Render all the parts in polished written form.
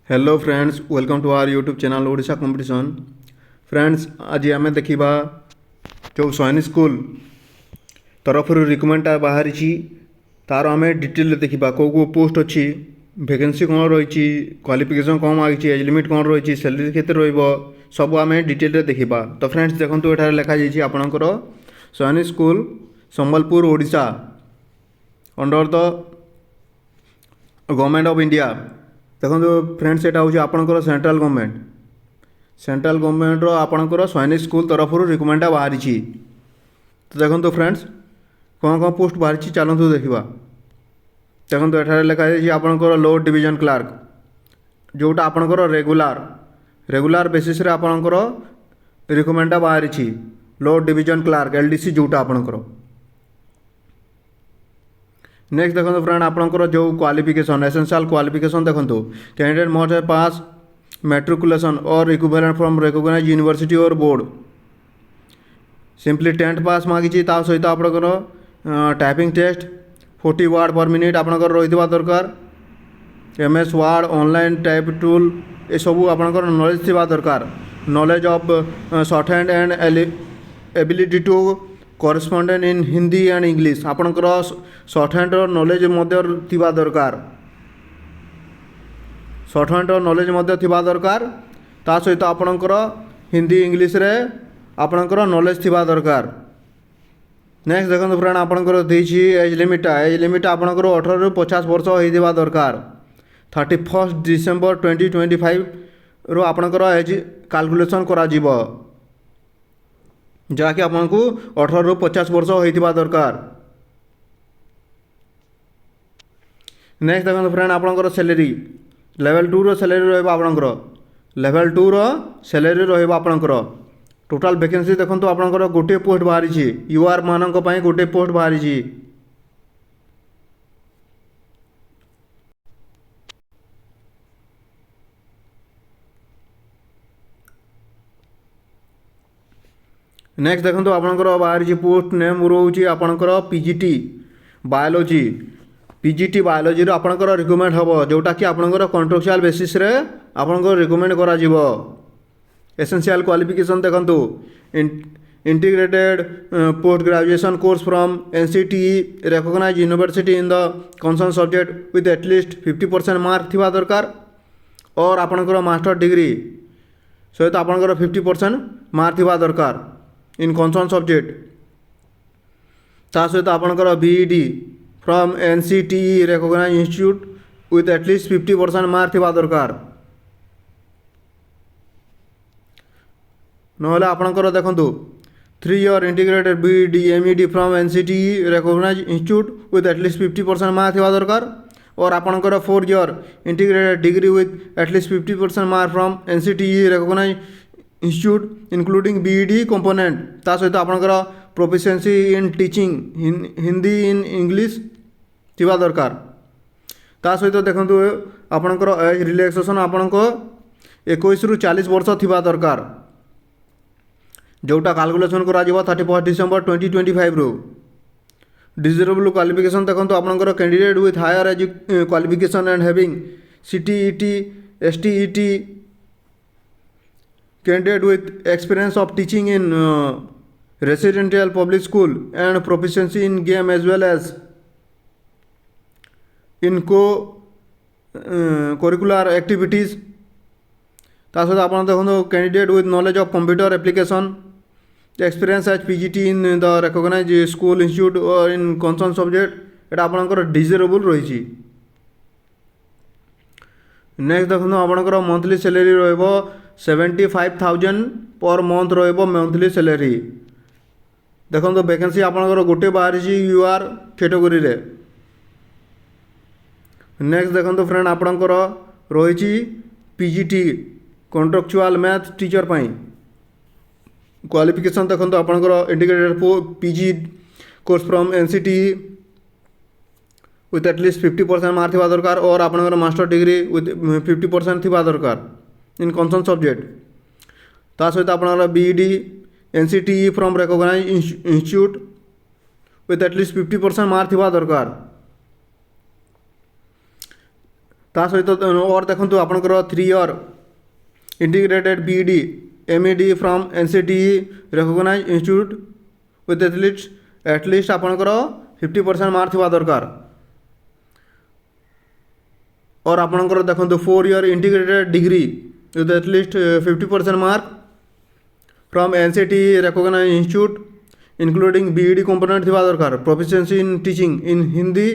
Hello friends, welcome to our YouTube channel Odisha competition. Friends, आज आम देखा जो सैनिक स्कूल तरफ रिक्रुटमेंट बाहरी तार आम डिटेल देखा कौ कौ पोस्ट अच्छी, वैकेंसी कौन रही, क्वालिफिकेशन कौन मांगी, एज लिमिट कौन रही, सैलरी केते रहिबो, सब आम डिटेल देखा। तो फ्रेंड्स देखो ये लिखाई आपणकर सैनिक school Sambalpur Odisha under the government of India. देखो फ्रेंड्स यहाँ हूँ आपणकर सेंट्रल गवर्नमेंट आपणकर सैनिक स्कूल तरफ रिक्रुटमेंट बाहरी। तो देखो फ्रेंड्स कौन कौन पोस्ट बाहरी चलतु देखा। देखो ये लिखाई आपणकर लोअर डिवीजन क्लार्क जोटा आपणकर रेगुलार बेसिस रे आपणकर रिक्रुटमेंट बाहरी। लोअर डिवीजन क्लार्क एलडीसी जोटा आपणकर। नेक्स्ट देखो फ्रेंड आपणकर जो क्वालिफिकेशन एसेंशियल क्वालिफिकेशन देखो candidate must have pass matriculation और इक्विवेलेंट फ्रॉम रिकॉग्नाइज्ड यूनिवर्सिटी और बोर्ड। सिंपली 10th पास मांगी सहित आपणकर typing test 40 word per minute आपणकर रही दरकार। MS Word online type tool ये सब आपणकर नॉलेज थिबा दरकार। Knowledge of shorthand and ability to correspondent in Hindi and English आपणकर शॉर्ट हैंड नॉलेज थिबा दरकार। शॉर्ट हैंड नॉलेज थिबा दरकार ता सहित आपणकर हिंदी इंग्लिश रे आपणकर नॉलेज थिबा दरकार। नेक्स्ट देखो फ्रेंड आपणकर देछि एज लिमिट आपणकर 18 रु 50 वर्ष होइदिबा दरकार। 31 डिसेंबर 2025 रो आपणकर एज कैलकुलेशन करा जिवो जहाँकि आपको 18 रु 50 वर्ष होइथिबा दरकार। नेक्स्ट देखो फ्रेंड आपणकर सैलरी लेवल 2 रो सैलरी रहबा आपणकर लेवल 2 रो सैलरी रहबा आपणकर। टोटाल वैकेंसी देखो आपणकर गोटे पोस्ट बाहरी यूआर मानक पई गोटे पोस्ट बाहरी। नेक्स्ट देखो आपणकर बाहरी पोस्ट नेम रोचे आपणकर पीजीटी बायोलोजी रो आपणकर रिक्रुटमेंट हम जोटा कि आपणकर कॉन्ट्रैक्चुअल बेसिस रे आपणकर रिक्रुटमेंट करा जिवो। एसेंशियल क्वालिफिकेशन देखो integrated post graduation course from NCTE recognised university in the concern subject with at least 50% mark थिबा दरकार। और आपणकर मास्टर डिग्री सहित आपणकर 50% मार्क थिबा दरकार इन कंसर्न सब्जेक्ट। ता सहित आपणकर BEd from NCTE recognised institute with at least 50% mark थिबा दरकार। नहले आपणकर देखंतु 3 year integrated BEd MEd from NCTE recognised institute with at least 50% mark थिबा दरकार। और आपणकर 4 year integrated degree with at least 50% mark from NCTE recognised institute including BEd component. ता सहित आपणकर proficiency in teaching Hindi in English थिबा दरकार। ता सहित देखंतु आपणकर एज रिलैक्सेशन आपणको 21 रु 40 वर्ष थिबा दरकार जोटा कैलकुलेशन करा जिवो 31 डिसेंबर 2025 रो। डिजरेबल क्वालिफिकेशन देखंतु आपणकर candidate with higher qualification and having CTET STET candidate with experience of teaching in residential public school and proficiency in game as well as in curricular activities। तासद आप देखो candidate with knowledge of computer application experience as PGT in the recognised school institute और in concern subject एटा आपणकर desirable रही। Next देखो आपणकर monthly salary रहइबो 75,000 per month रहिबो monthly salary. देखो वैकेंसी आपणकर गोटे बाहरी यूआर कैटेगरी रे। नेक्स्ट देखो फ्रेंड आपणकर रही पीजीटी कॉन्ट्रैक्चुअल मैथ टीचर पई क्वालिफिकेशन देखो आपणकर integrated PG course from NCTE with at least 50% mark थिबा दरकार। और आपणकर मास्टर डिग्री विथ 50% थिबा दरकार इन कंसर्न सब्जेक्ट। ता सहित आपणकर BEd NCTE from recognised institute with at least 50% mark थिबा दरकार। ता सहित और देखो आपंकर 3 year integrated BEd MEd from NCTE recognised institute with at least आपंकर 50% मार्क थिबा दरकार। और आपंकर देखो 4 year integrated degree with at least 50% mark from NCTE recognised institute including BEd component थिबा दरकार। Proficiency in teaching in Hindi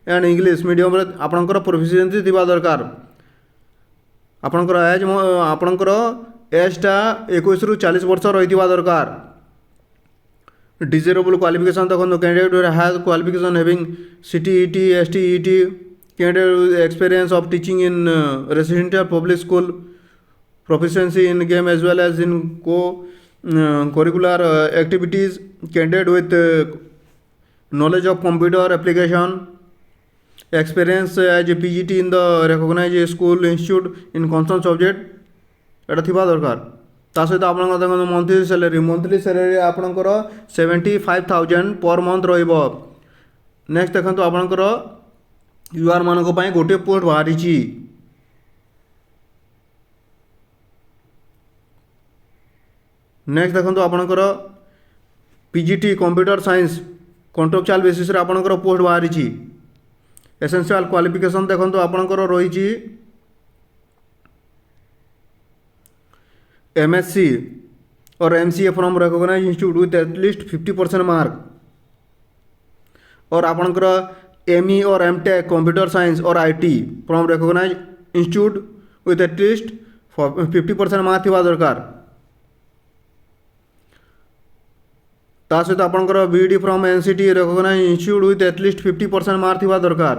and English medium रे आपंकर प्रोफिशिएंसी थिबा दरकार। आपंकर एजटा 21 रु 40 वर्ष रही दरकार। डिजेरेबल क्वालिफिकेशन देखो candidate has qualification having CTET STET candidate with experience of teaching in residential public school proficiency in game as well as in curricular activities candidate with knowledge of computer application experience as a PGT in the recognized school institute in concerned subject এটা থিবা দরকার। তা সহিত আপনার দেখুন monthly salary আপনার 75,000 per month রহব। Next देखो आपंकर यूआर मान गोटे पोस्ट बाहरी। नेक्स्ट देखो आपंकर PGT computer science contractual basis रे आपंकर पोस्ट बाहरी। एसेंशियल क्वालिफिकेशन देखो आपंकर रही एमएससी और MCA from recognised institute with at least 50% mark. और आपंकर एमई और एमटेक कंप्यूटर साइंस और IT from recognised institute with at least 50% mark थिबा दरकार। ता सहित आपंकर BEd from NCT recognised institute with at least 50% mark थिबा दरकार।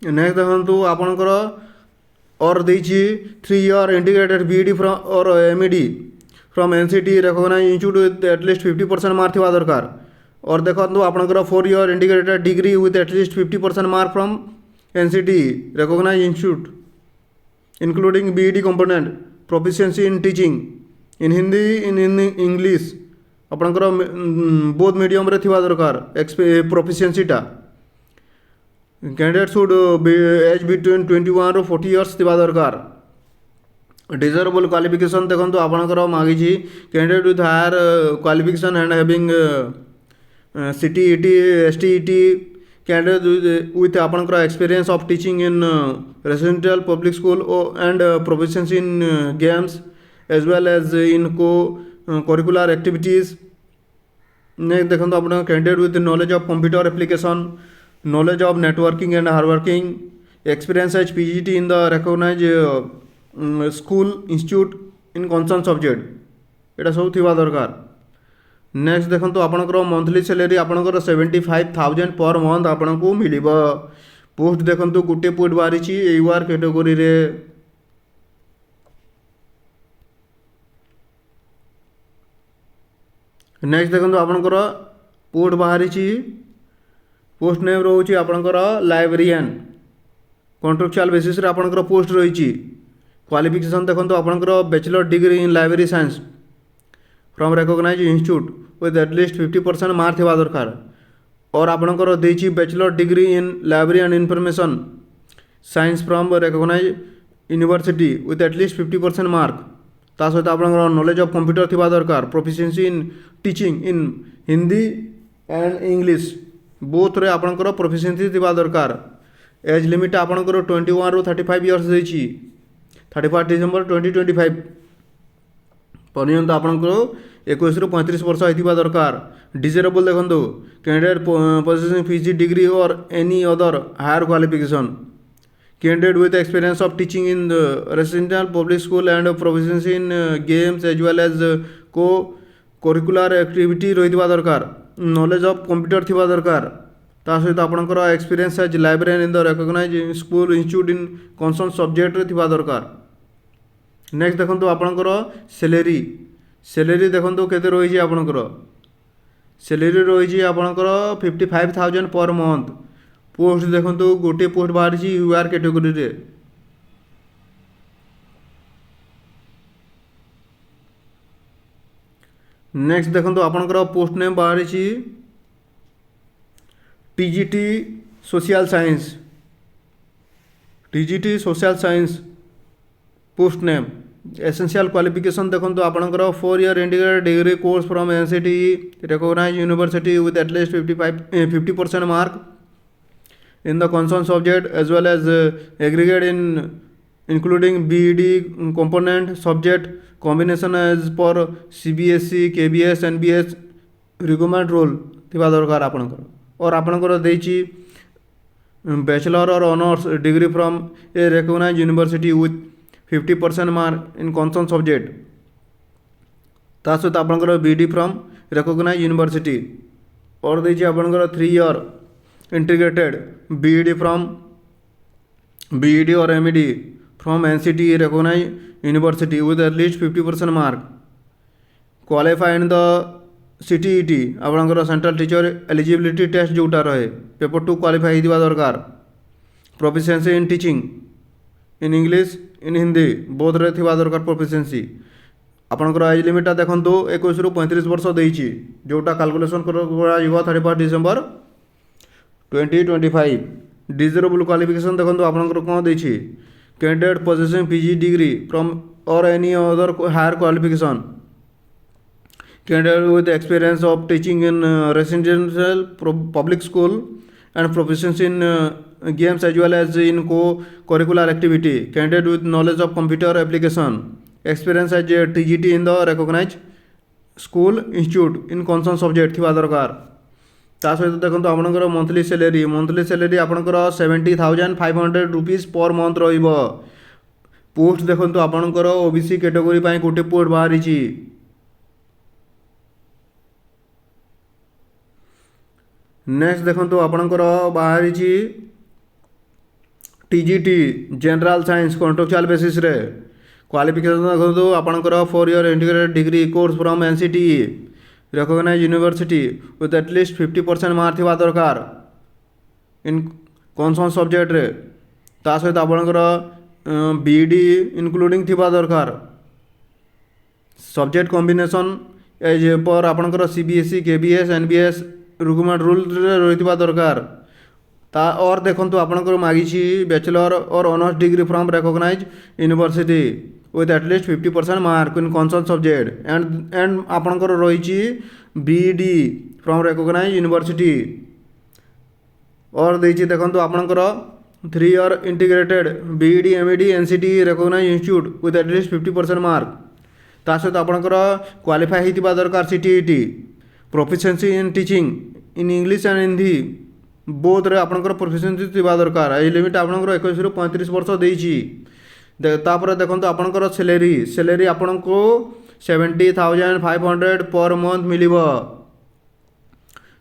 नेक्स्ट देखो आपंकर और देछि 3 ईयर इंटीग्रेटेड बीईडी फ्रॉम और MEd from NCT recognised institute with at least 50% mark थिबा दरकार। और देखो आपंकर 4 year integrated degree with at least 50% mark from NCT recognised institute including BEd component proficiency in teaching in Hindi in English आपंकर both medium रे थिबा दरकार। प्रोफिशिएंसीटा candidate should be age between 21 ରୁ 40 इयर्स थिबा दरकार। डिजरेबल क्वालिफिकेशन देखो आपंकर मागिछि candidate with higher qualification and having CTET STET candidate with आपंकर experience of teaching in residential public school and proficiency in games as well as in curricular activities. Next देखो आपन candidate with knowledge of computer application knowledge of networking and hardworking experience as PGT in the recognized school institute in concerned subject एटा सब थिबा दरकार। Next देखो आपनकर monthly salary आपनकर 75,000 per month आपनको मिलिबो। Post देखो गोटे पोस्ट बाहरी यूआर कैटेगोरी रे। नेक्स्ट देखो आपनकर पोस्ट बाहरी पोस्ट नेम रोचे आपंकर लाइब्रेरियन कॉन्ट्रैक्चुअल बेसिस रे आपंकर पोस्ट रही। क्वालिफिकेशन देखो आपंकर bachelor degree in library science from recognised institute with at least 50% mark थिबा दरकार। और आपंकर देछि bachelor degree in library and information science from recognised university with at least 50% mark. ता सहित आपंकर नॉलेज ऑफ कंप्यूटर थिबा दरकार। Proficiency in teaching in Hindi and English both रे आपंकर प्रोफिशिएंसी थिबा दरकार। एज लिमिट आपंकर 21 ରୁ 35 इयर्स देछि। 31 डिसेंबर 2025 पर्यंत आपंकर 21 ରୁ 35 वर्ष होइथिबा दरकार। डिजेरेबल देखो कैंडिडेट पोजेसिंग पीजी डिग्री और any other higher qualification candidate with experience of teaching in residential public school and proficiency in games as well as curricular activity रहिथिबा दरकार। नॉलेज ऑफ कंप्यूटर थिबा दरकार। ता सहित आपंकर experience as librarian in the recognised school institute in concern subject रे थिबा दरकार। नेक्स्ट देखो आपंकर सैलरी देखो केते रही आपंकर सैलरी रही आपंकर 55,000 पर मंथ। पोस्ट देखो गोटे पोस्ट बाहरी यूआर कैटेगोरी रे। नेक्स्ट देखो आपंकर पोस्ट नेम बाहरी TGT social science, TGT social science post name. Essential qualification देखो आपंकर 4 year integrated degree course from NCT recognised university with at least 50% mark in the concerned subject as well as aggregate in including BEd component subject combination as per CBSE KBS NBS requirement rule थिबा दरकार आपनकर। और आपनकर देछि bachelor और honours degree from a recognised university with 50% mark in concerned subject ता सहित आपनकर BEd फ्रॉम रिकॉग्नाइज्ड यूनिवर्सिटी। और देछि आपनकर 3 year integrated BEd from BEd और MEd from NCT recognized university with at least 50% mark qualify in the CTET आपनकर central teacher eligibility test जोटा रहे पेपर 2 क्वालिफाई होगा दरकार। Proficiency in teaching in English in Hindi both रे थिबा दरकार proficiency. आपनकर एज लिमिट देखो 21 रु 35 वर्ष देछि जोटा कैलकुलेशन करा 31 डिसेंबर 2025। डिजरेबल क्वालिफिकेशन देखो आपनकर कौन देछि candidate possessing PG degree from और any other higher qualification, candidate with experience of teaching in residential public school and proficiency in games as well as in co curricular activity, candidate with knowledge of computer application, experience as TGT in the recognised school institute in concern subject थिबा दरकार। ता सहित देखो आपनकर monthly salary आपनकर 70,500 rupees per month रहिबो। Post देखो आपनकर OBC कैटेगरी पाई गोटे पोस्ट बाहरी छि। नेक्स्ट देखो आपनकर बाहरी छि TGT general science contractual basis रे क्वालिफिकेशन देखो आपनकर 4 year integrated degree course from NCT recognized university with at least 50% mark थिबा दरकार इन कौन सब्जेक्ट रे। ता सहित आपनकर BEd इंक्लूडिंग थिबा दरकार। सब्जेक्ट कॉम्बिनेशन एज पर आपनकर CBSE KBS NBS requirement rule रे रहिथिबा दरकार। ता और देखंतु आपनकर मागिछि बैचलर और honours degree from recognised university with at least 50% mark in concerned subject and आपनकर रही BEd from recognized university। और देछि देखंतु आपनकर 3 year integrated BEd MEd NCT recognized institute with at least 50% mark ता सहित आपनकर क्वालिफाई होइतिबा दरकार CTET। Proficiency in teaching in English and Hindi both रे आपनकर प्रोफिशिएंसी थिबा दरकार। एज लिमिट आपनकर 21 रु 35 वर्ष देछि। तापर देखो आपनकर सैलरी आपन को 70,500 पर मंथ मिलिबो।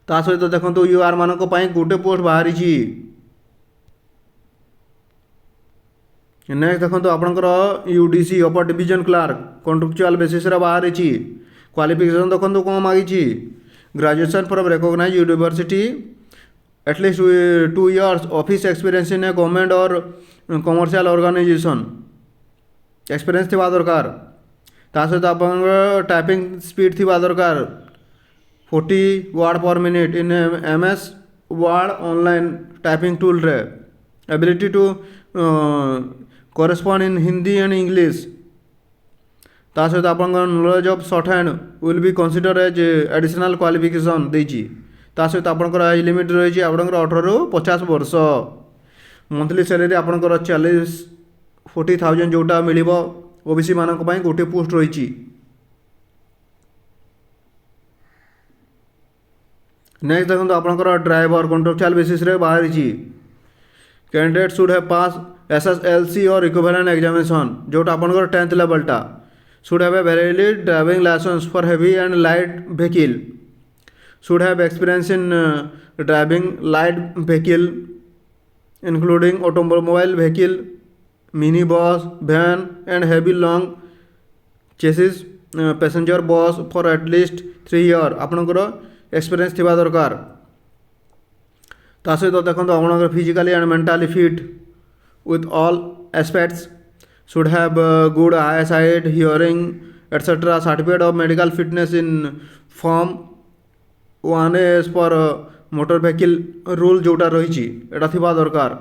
ता सहित देखो UR मानक पई गोटे पोस्ट बाहरी छि। नेक्स्ट देखो आपनकर UDC upper division clerk contractual basis रे बाहरी छि। क्वालिफिकेशन देखो कौन मागी छि graduation from recognised university at least 2 years office experience in a government और कमर्शियल ऑर्गेनाइजेशन एक्सपीरियंस थिबा दरकार। ता सहित आपनकर टाइपिंग स्पीड थिबा दरकार 40 word per minute in MS word online typing tool रे। Ability to correspond in Hindi and English. ता सहित आपनकर knowledge of shorthand will be consider as additional qualification देछि। ता सहित आपनकर एज लिमिट रही आपनकर 18 रु 50 वर्ष। मंथली सैलरी आपनकर 40,000 जोटा मिलिबो। OBC मानक पई गोटे पोस्ट रही। नेक्स्ट देखो आपनकर ड्राइवर कॉन्ट्रेक्चुअल बेसिस रे बाहरी छि। Candidate should have pass SSLC और इक्विवेलेंट एग्जामिनेशन जोटा आपनकर 10th लेवल टा should have a valid driving licence for heavy and light vehicle, should have experience in driving light vehicle including automobile vehicle, mini bus, van and heavy long chassis passenger bus for at least 3 years आपनकर experience थिबा दरकार। ता सहित देखो आपनकर physically and mentally fit with all aspects, should have good eyesight, hearing etcetera certificate of medical fitness in form 1 पर motor vehicle rule जोटा रही एटा थिबा दरकार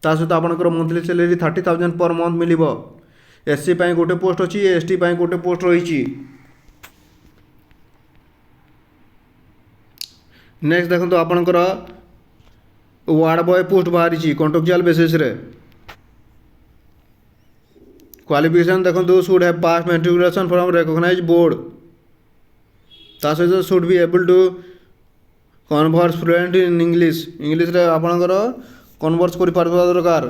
ता सहित आपनकर monthly salary 30,000 per month मिलिबो SC पाई गोटे पोस्ट अच्छी एसटी पाई गोटे पोस्ट रही नेक्स्ट देखो आपनकर वार्ड बॉय पोस्ट बाहरी कॉन्ट्रेक्चुअल बेसिस रे क्वालिफिकेशन देखो should have pass matriculation from recognised board ता सहित should be able to converse fluent in English रे आपनकर कन्वर्स कर पारबा दरकार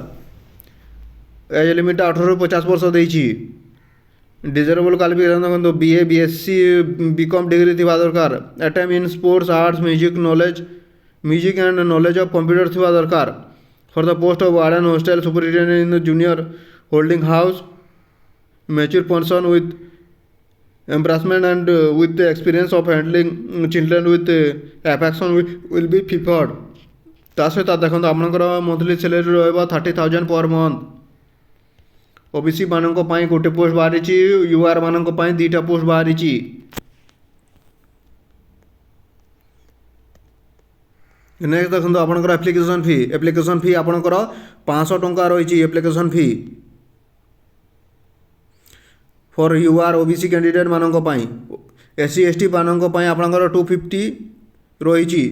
एज लिमिट 18 ରୁ 50 वर्ष देइछि डिजरेबल क्वालिफिकेशन देखो बीए बीएससी बीकॉम डिग्री थिबा दरकार अटेम in sports arts music and knowledge of computer थिबा दरकार for the post of warden hostel superintendent in the junior holding house mature person with embarrassment and with the experience of handling children with affection will be preferred ता सहित देखो आपनकर monthly salary रहबा 30,000 per month OBC मानक पई गोटे post बाहरी यूआर मानक पई दुईटा पोस्ट बाहरी नेक्स्ट देखो आपनकर एप्लिकेशन फी आपनकर 500 टंका रही application fee for UR OBC candidate मानक पई एससी एसटी मानक पई आपनकर 250 रही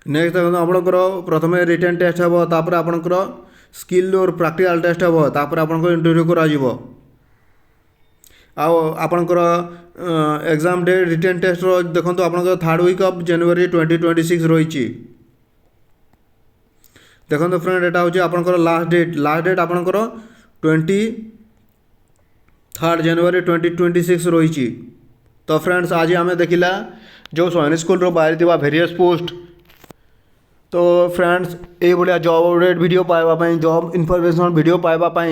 नेक्स्ट देखो आपनकर प्रथम रिटन टेस्ट हे तापर आपनकर स्किल और प्रैक्टिकल टेस्ट हे तापर आपनकर इंटरव्यू करा जिवो आपनकर एग्जाम डेट रिटन टेस्ट रो देखो आपनकर 3rd वीक ऑफ जनवरी 2026 रही देखो फ्रेंड एटा होची आपनकर लास्ट डेट आपनकर 23rd जनवरी 2026 रही तो फ्रेंड्स आज आम देखला जो सैनिक स्कूल रो बाहरी थिबा वेरियस पोस्ट तो फ्रेंड्स ये भाया जॉब अपडेट वीडियो पाइबा जॉब इनफॉरमेशन वीडियो पाइबा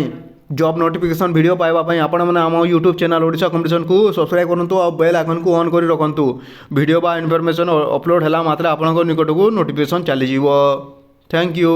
जॉब नोटिफिकेशन वीडियो पाइबा आपण मैंने आम यूट्यूब चैनल ओडिशा कॉम्पिटिशन को सब्सक्राइब करूँ और बेल आइकन को ऑन कर रखु वीडियो बा इनफॉरमेशन अपलोड है मात्र आपन निकट को नोटिफिकेशन चली थैंक यू।